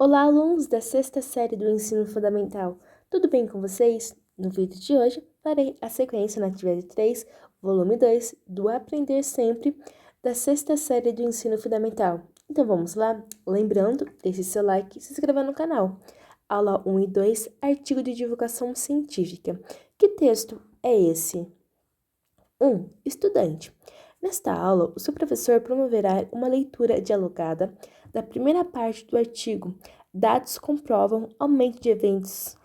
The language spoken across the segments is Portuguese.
Olá, alunos da sexta série do Ensino Fundamental. Tudo bem com vocês? No vídeo de hoje, farei a sequência na atividade 3, volume 2, do Aprender Sempre, da sexta série do Ensino Fundamental. Então vamos lá? Lembrando, deixe seu like e se inscreva no canal. Aula 1 e 2, artigo de divulgação científica. Que texto é esse? 1. Estudante. Nesta aula, o seu professor promoverá uma leitura dialogada da primeira parte do artigo. Dados comprovam aumento de eventos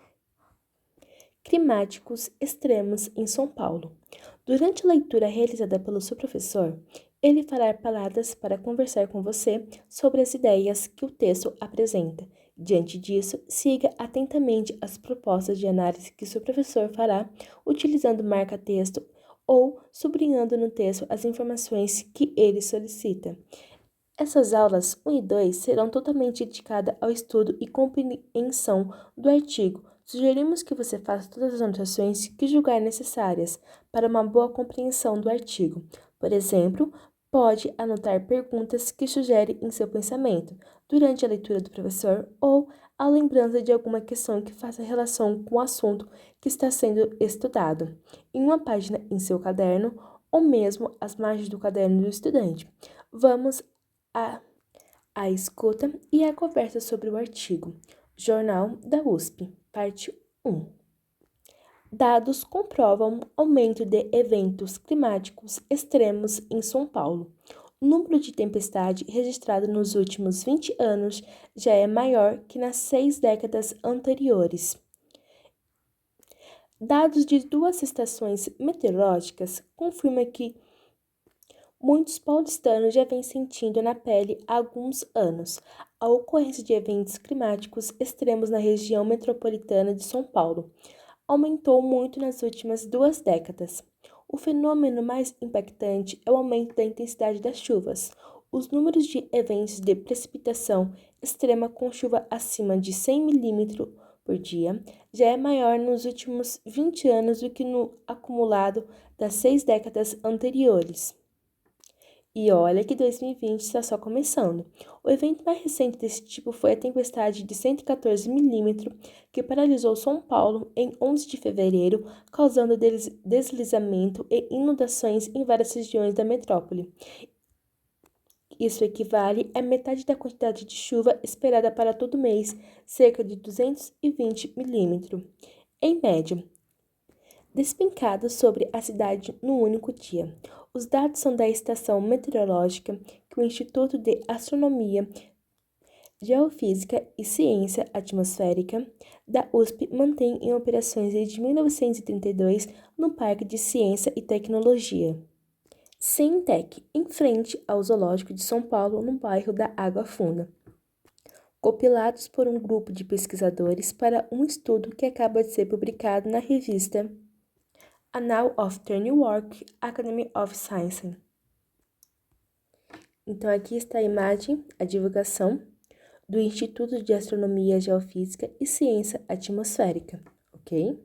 climáticos extremos em São Paulo. Durante a leitura realizada pelo seu professor, ele fará palavras para conversar com você sobre as ideias que o texto apresenta. Diante disso, siga atentamente as propostas de análise que o seu professor fará, utilizando marca-texto ou sublinhando no texto as informações que ele solicita. Essas aulas 1 e 2 serão totalmente dedicadas ao estudo e compreensão do artigo. Sugerimos que você faça todas as anotações que julgar necessárias para uma boa compreensão do artigo. Por exemplo, pode anotar perguntas que sugere em seu pensamento durante a leitura do professor ou a lembrança de alguma questão que faça relação com o assunto que está sendo estudado, em uma página em seu caderno ou mesmo às margens do caderno do estudante. Vamos a escuta e a conversa sobre o artigo. Jornal da USP, parte 1. Dados comprovam aumento de eventos climáticos extremos em São Paulo. O número de tempestade registrado nos últimos 20 anos já é maior que nas 6 décadas anteriores. Dados de 2 estações meteorológicas confirmam que muitos paulistanos já vêm sentindo na pele há alguns anos a ocorrência de eventos climáticos extremos na região metropolitana de São Paulo. Aumentou muito nas últimas 2 décadas. O fenômeno mais impactante é o aumento da intensidade das chuvas. Os números de eventos de precipitação extrema com chuva acima de 100 milímetros por dia já é maior nos últimos 20 anos do que no acumulado das 6 décadas anteriores. E olha que 2020 está só começando. O evento mais recente desse tipo foi a tempestade de 114 milímetros que paralisou São Paulo em 11 de fevereiro, causando deslizamento e inundações em várias regiões da metrópole. Isso equivale a metade da quantidade de chuva esperada para todo mês, cerca de 220 milímetros, em média, despencado sobre a cidade no único dia. Os dados são da estação meteorológica que o Instituto de Astronomia, Geofísica e Ciência Atmosférica da USP mantém em operações desde 1932 no Parque de Ciência e Tecnologia Cientec, em frente ao Zoológico de São Paulo, no bairro da Água Funda. Compilados por um grupo de pesquisadores para um estudo que acaba de ser publicado na revista Annals of the New York Academy of Sciences. Então, aqui está a imagem, a divulgação do Instituto de Astronomia, Geofísica e Ciência Atmosférica, ok?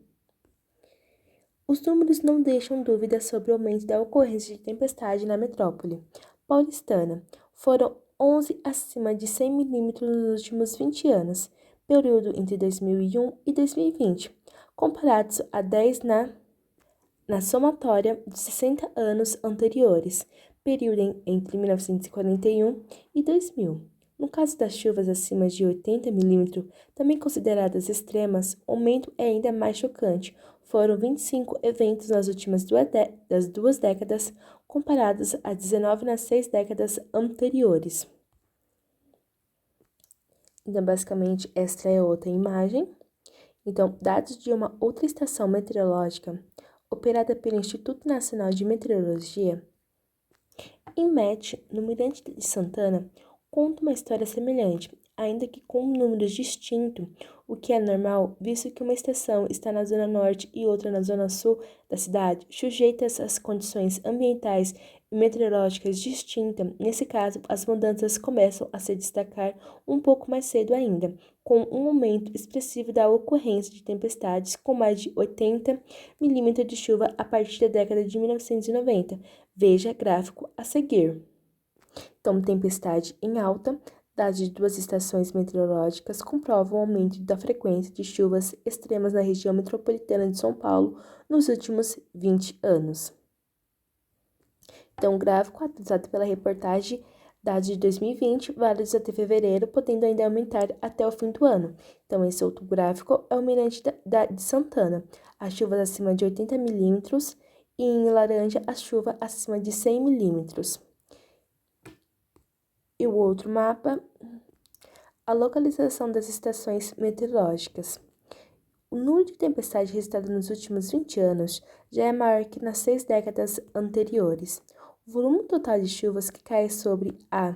Os números não deixam dúvida sobre o aumento da ocorrência de tempestade na metrópole paulistana. Foram 11 acima de 100 milímetros nos últimos 20 anos, período entre 2001 e 2020, comparados a 10 na somatória de 60 anos anteriores, período entre 1941 e 2000. No caso das chuvas acima de 80 milímetros, também consideradas extremas, o aumento é ainda mais chocante. Foram 25 eventos nas últimas 2 décadas, comparados a 19 nas 6 décadas anteriores. Então, basicamente, esta é outra imagem. Então, dados de uma outra estação meteorológica operada pelo Instituto Nacional de Meteorologia, INMET, no Mirante de Santana, conta uma história semelhante, ainda que com números distintos, o que é normal, visto que uma estação está na zona norte e outra na zona sul da cidade, sujeitas às condições ambientais e meteorológicas distintas. Nesse caso, as mudanças começam a se destacar um pouco mais cedo ainda, com um aumento expressivo da ocorrência de tempestades com mais de 80 milímetros de chuva a partir da década de 1990. Veja gráfico a seguir. Então, tempestade em alta, dados de 2 estações meteorológicas comprovam o aumento da frequência de chuvas extremas na região metropolitana de São Paulo nos últimos 20 anos. Então, o gráfico atualizado pela reportagem dados de 2020, válidos até fevereiro, podendo ainda aumentar até o fim do ano. Então, esse outro gráfico é o Mirante de Santana, as chuvas acima de 80 milímetros e em laranja a chuva acima de 100 milímetros. E o outro mapa, a localização das estações meteorológicas. O número de tempestades registrado nos últimos 20 anos já é maior que nas 6 décadas anteriores. O volume total de chuvas que cai sobre a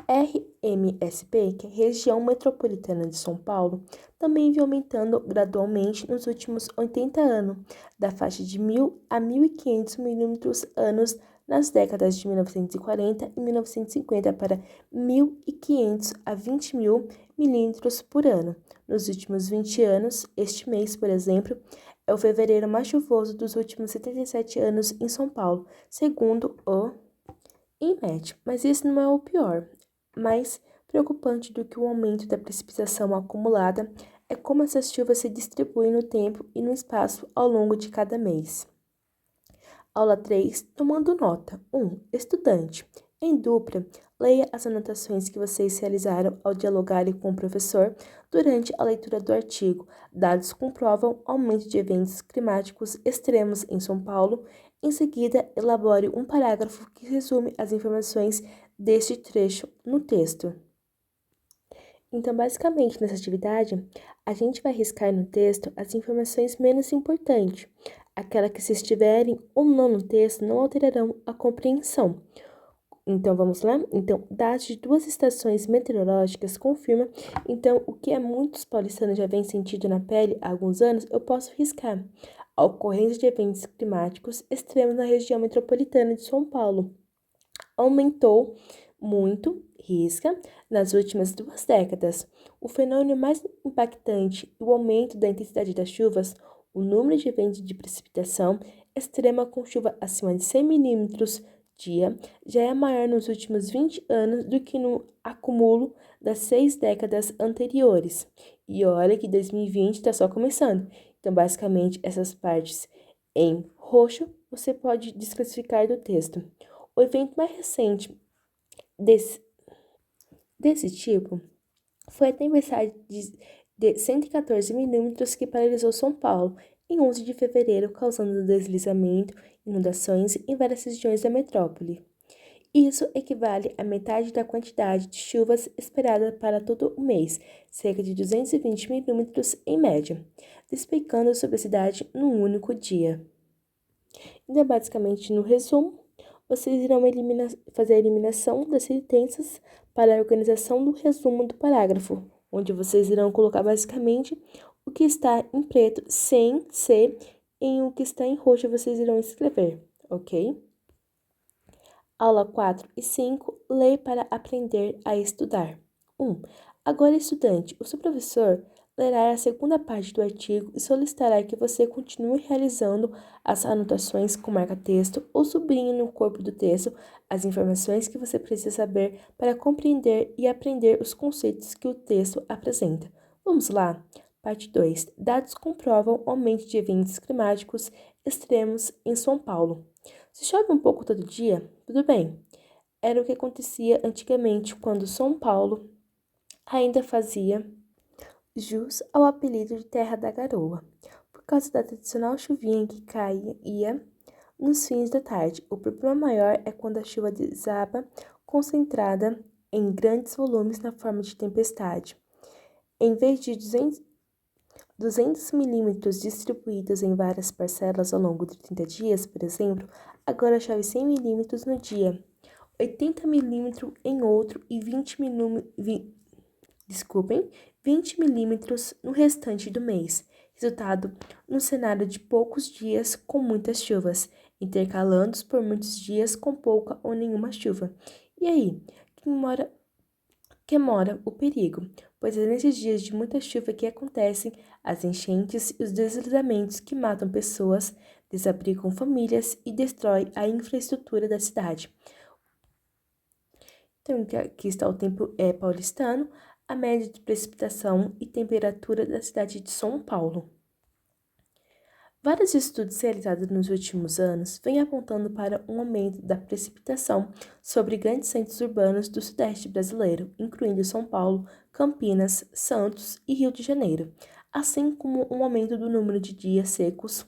RMSP, que é a região metropolitana de São Paulo, também vem aumentando gradualmente nos últimos 80 anos, da faixa de 1.000 a 1.500 milímetros anos nas décadas de 1940 e 1950 para 1.500 a 20.000 milímetros por ano. Nos últimos 20 anos, este mês, por exemplo, é o fevereiro mais chuvoso dos últimos 77 anos em São Paulo, segundo o INMET. Mas isso não é o pior. Mais preocupante do que o aumento da precipitação acumulada é como essas chuvas se distribuem no tempo e no espaço ao longo de cada mês. Aula 3. Tomando nota. 1. Estudante. Em dupla, leia as anotações que vocês realizaram ao dialogarem com o professor durante a leitura do artigo. Dados comprovam aumento de eventos climáticos extremos em São Paulo. Em seguida, elabore um parágrafo que resume as informações deste trecho no texto. Então, basicamente, nessa atividade, a gente vai riscar no texto as informações menos importantes, aquelas que, se estiverem ou não no texto, não alterarão a compreensão. Então, vamos lá? Então, dados de 2 estações meteorológicas confirma. Então, o que muitos paulistanos já vêm sentindo na pele há alguns anos, eu posso riscar. A ocorrência de eventos climáticos extremos na região metropolitana de São Paulo aumentou muito, risca, nas últimas 2 décadas. O fenômeno mais impactante, o aumento da intensidade das chuvas, o número de eventos de precipitação extrema com chuva acima de 100 milímetros dia, já é maior nos últimos 20 anos do que no acúmulo das 6 décadas anteriores. E olha que 2020 está só começando. Então, basicamente, essas partes em roxo você pode desclassificar do texto. O evento mais recente desse tipo foi a tempestade de 114 milímetros que paralisou São Paulo em 11 de fevereiro, causando deslizamento e inundações em várias regiões da metrópole. Isso equivale a metade da quantidade de chuvas esperada para todo o mês, cerca de 220 milímetros em média, despecando sobre a cidade num único dia. Então, basicamente, no resumo, vocês irão fazer a eliminação das sentenças para a organização do resumo do parágrafo, onde vocês irão colocar basicamente o que está em preto sem ser em o que está em roxo vocês irão escrever, ok? Aula 4 e 5, lei para aprender a estudar. 1. Agora, estudante, o seu professor lerá a segunda parte do artigo e solicitará que você continue realizando as anotações com marca-texto ou sublinhe no corpo do texto as informações que você precisa saber para compreender e aprender os conceitos que o texto apresenta. Vamos lá? Parte 2. Dados comprovam aumento de eventos climáticos extremos em São Paulo. Se chove um pouco todo dia, tudo bem. Era o que acontecia antigamente quando São Paulo ainda fazia jus ao apelido de Terra da Garoa, por causa da tradicional chuvinha que caía nos fins da tarde. O problema maior é quando a chuva desaba concentrada em grandes volumes na forma de tempestade. Em vez de 200 milímetros distribuídos em várias parcelas ao longo de 30 dias, por exemplo, agora chove 100 milímetros no dia, 80 milímetros em outro e 20 milímetros no restante do mês. Resultado, um cenário de poucos dias com muitas chuvas, intercalando por muitos dias com pouca ou nenhuma chuva. E aí, que mora o perigo, pois é nesses dias de muita chuva que acontecem as enchentes e os deslizamentos que matam pessoas, desabrigam famílias e destroem a infraestrutura da cidade. Então, aqui está o tempo paulistano, a média de precipitação e temperatura da cidade de São Paulo. Vários estudos realizados nos últimos anos vêm apontando para um aumento da precipitação sobre grandes centros urbanos do Sudeste brasileiro, incluindo São Paulo, Campinas, Santos e Rio de Janeiro, assim como um aumento do número de dias secos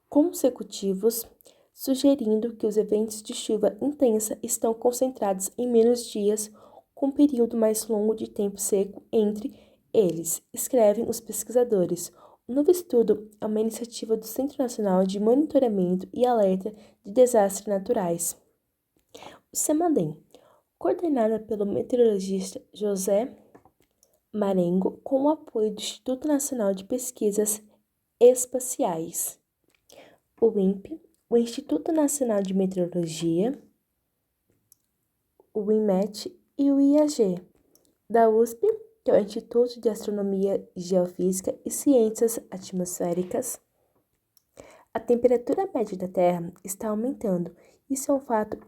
consecutivos, sugerindo que os eventos de chuva intensa estão concentrados em menos dias, com um período mais longo de tempo seco entre eles, escrevem os pesquisadores. O novo estudo é uma iniciativa do Centro Nacional de Monitoramento e Alerta de Desastres Naturais, o CEMADEM, coordenada pelo meteorologista José Marengo, com o apoio do Instituto Nacional de Pesquisas Espaciais, o INPE, o Instituto Nacional de Meteorologia, o INMET e o IAG, da USP, que é o Instituto de Astronomia, Geofísica e Ciências Atmosféricas. A temperatura média da Terra está aumentando. Isso é um fato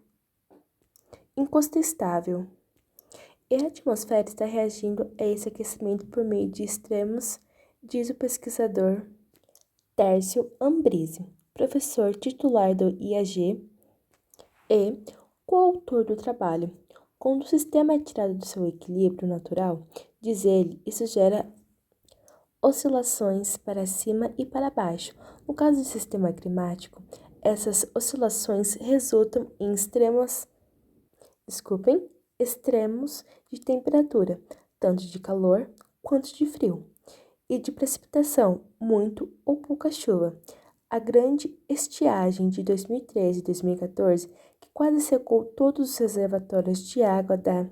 incontestável. E a atmosfera está reagindo a esse aquecimento por meio de extremos, diz o pesquisador Tércio Ambrise, professor titular do IAG e coautor do trabalho. Quando o sistema é tirado do seu equilíbrio natural, diz ele, isso gera oscilações para cima e para baixo. No caso do sistema climático, essas oscilações resultam em extremos de temperatura, tanto de calor quanto de frio, e de precipitação, muito ou pouca chuva. A grande estiagem de 2013 e 2014, que quase secou todos os reservatórios de água da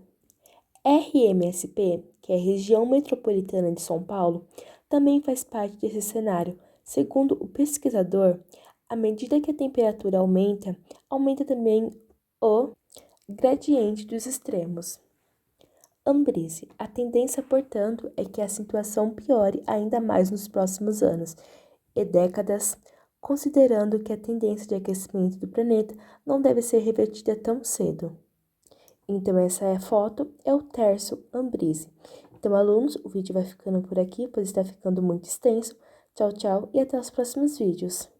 RMSP, que é a Região Metropolitana de São Paulo, também faz parte desse cenário. Segundo o pesquisador, à medida que a temperatura aumenta, aumenta também o gradiente dos extremos. Ambrise. A tendência, portanto, é que a situação piore ainda mais nos próximos anos e décadas, considerando que a tendência de aquecimento do planeta não deve ser revertida tão cedo. Então, essa é a foto, é o Tércio Ambrise. Então, alunos, o vídeo vai ficando por aqui, pois está ficando muito extenso. Tchau, tchau e até os próximos vídeos.